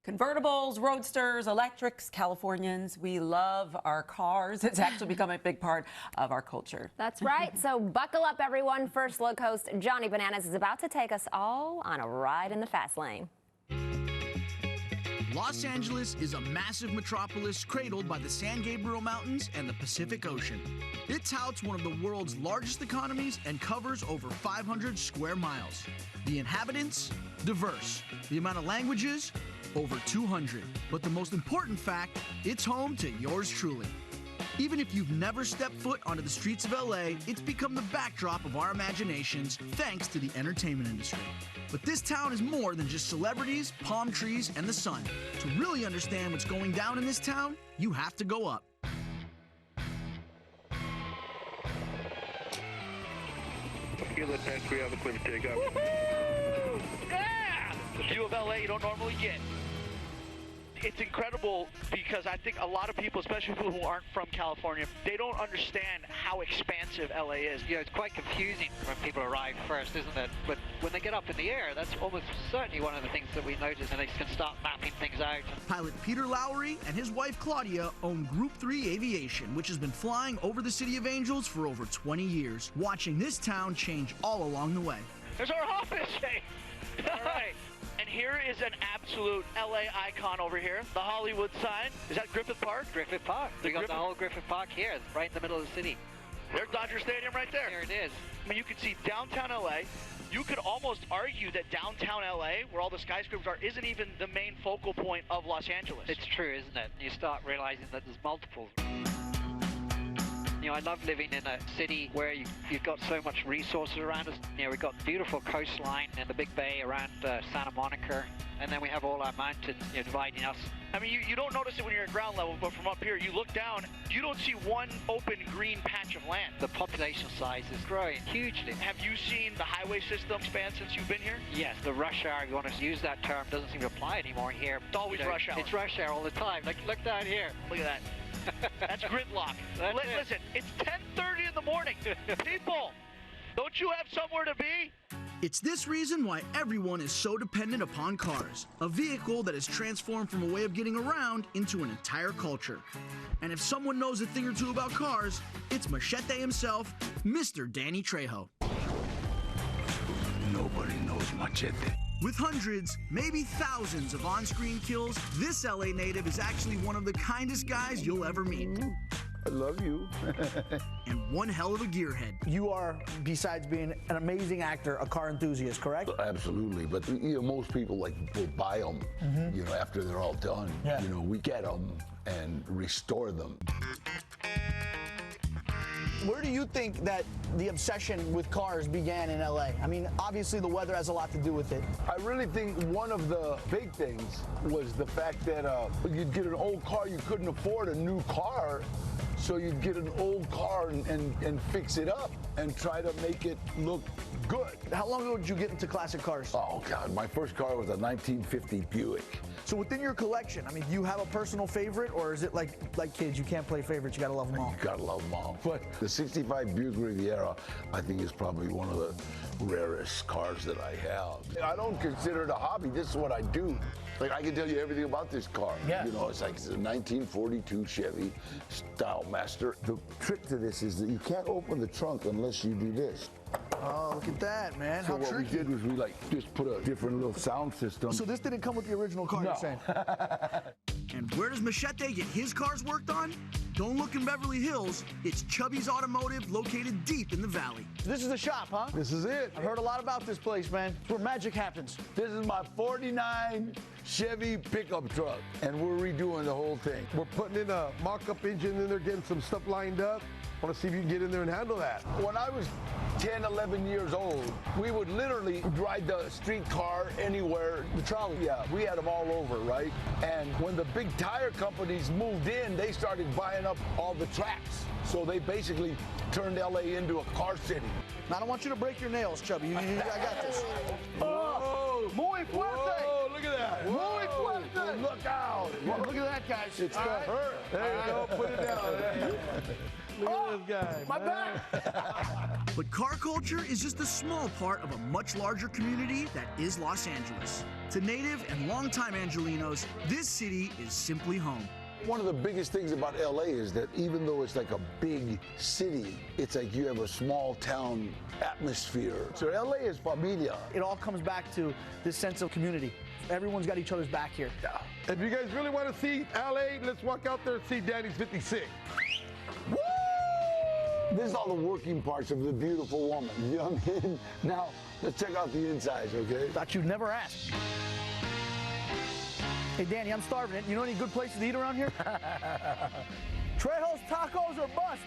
Convertibles, roadsters, electrics, Californians, we love our cars. It's actually become a big part of our culture. That's right. So buckle up, everyone. First Look host Johnny Bananas is about to take us all on a ride in the fast lane. Los Angeles is a massive metropolis cradled by the San Gabriel Mountains and the Pacific Ocean. It touts one of the world's largest economies and covers over 500 square miles. The inhabitants, diverse. The amount of languages, over 200. But the most important fact, it's home to yours truly. Even if you've never stepped foot onto the streets of LA, it's become the backdrop of our imaginations thanks to the entertainment industry. But this town is more than just celebrities, palm trees, and the sun. To really understand what's going down in this town, you have to go up. Kilo 10, we have a clear takeoff. Woohoo! Yeah! The view of LA you don't normally get. It's incredible because I think a lot of people, especially people who aren't from California, they don't understand how expansive LA is. You know, it's quite confusing when people arrive first, isn't it? But when they get up in the air, that's almost certainly one of the things that we notice, and they can start mapping things out. Pilot Peter Lowry and his wife Claudia own Group 3 Aviation, which has been flying over the City of Angels for over 20 years, watching this town change all along the way. There's our office! Hey. All right. And here is an absolute LA icon over here, the Hollywood sign. Is that Griffith Park? Griffith Park. We got the whole Griffith Park here, right in the middle of the city. There's Dodger Stadium right there. Here it is. I mean, you can see downtown LA. You could almost argue that downtown LA, where all the skyscrapers are, isn't even the main focal point of Los Angeles. It's true, isn't it? You start realizing that there's multiples. You know, I love living in a city where you've got so much resources around us. You know, we've got beautiful coastline and the big bay around Santa Monica, and then we have all our mountains, you know, dividing us. I mean, you don't notice it when you're at ground level, but from up here, you look down, you don't see one open green patch of land. The population size is growing hugely. Have you seen the highway system expand since you've been here? Yes, the rush hour, if you want to use that term, doesn't seem to apply anymore here. It's always rush hour. It's rush hour all the time. Like, look down here. Look at that. That's gridlock. Listen, it's 10:30 in the morning. People, don't you have somewhere to be? It's this reason why everyone is so dependent upon cars, a vehicle that has transformed from a way of getting around into an entire culture. And if someone knows a thing or two about cars, it's Machete himself, Mr. Danny Trejo. Nobody knows Machete. With hundreds, maybe thousands of on-screen kills, this LA native is actually one of the kindest guys you'll ever meet. I love you. And one hell of a gearhead. You are, besides being an amazing actor, a car enthusiast, correct? Absolutely, but you know, most people will buy them, you know, after they're all done. Yeah. You know, we get them and restore them. Where do you think that the obsession with cars began in LA? I mean, obviously the weather has a lot to do with it. I really think one of the big things was the fact that you'd get an old car, you couldn't afford a new car, so you'd get an old car and fix it up and try to make it look good. How long ago did you get into classic cars? Oh, God, my first car was a 1950 Buick. So within your collection, I mean, do you have a personal favorite, or is it like kids, you can't play favorites, you gotta love them all? You gotta love them all. But the 65 Buick Riviera, I think, is probably one of the rarest cars that I have. I don't consider it a hobby. This is what I do. Like, I can tell you everything about this car. Yeah. You know, it's like it's a 1942 Chevy Style Master. The trick to this is that you can't open the trunk unless you do this. Oh, look at that, man. So How what tricky. we did was we just put a different little sound system. So this didn't come with the original car, No. you're saying? And where does Machete get his cars worked on? Don't look in Beverly Hills. It's Chubby's Automotive, located deep in the valley. This is the shop, huh? This is it. I've heard a lot about this place, man. It's where magic happens. This is my 49 Chevy pickup truck, and we're redoing the whole thing. We're putting in a mock-up engine in there, getting some stuff lined up. Want to see if you can get in there and handle that. When I was 10, 11 years old, we would literally ride the streetcar anywhere. The trolley, yeah, we had them all over, right? And when the big tire companies moved in, they started buying up all the tracks. So they basically turned LA into a car city. Now, I don't want you to break your nails, Chubby. I got this. Oh, Muy fuerte! whoa, look at that. Muy fuerte! Look out. Look at that, guys. It's gonna hurt. There you go, put it down. Look at this guy. My back! But car culture is just a small part of a much larger community that is Los Angeles. To native and longtime Angelinos, this city is simply home. One of the biggest things about LA is that even though it's like a big city, it's like you have a small town atmosphere. So LA is familia. It all comes back to this sense of community. Everyone's got each other's back here. Yeah. If you guys really want to see LA, let's walk out there and see Danny's 56. Woo! This is all the working parts of the beautiful woman. You know what I mean? Now, let's check out the insides, okay? Thought you'd never ask. Hey, Danny, I'm starving. You know any good places to eat around here? Trejo's Tacos or bust.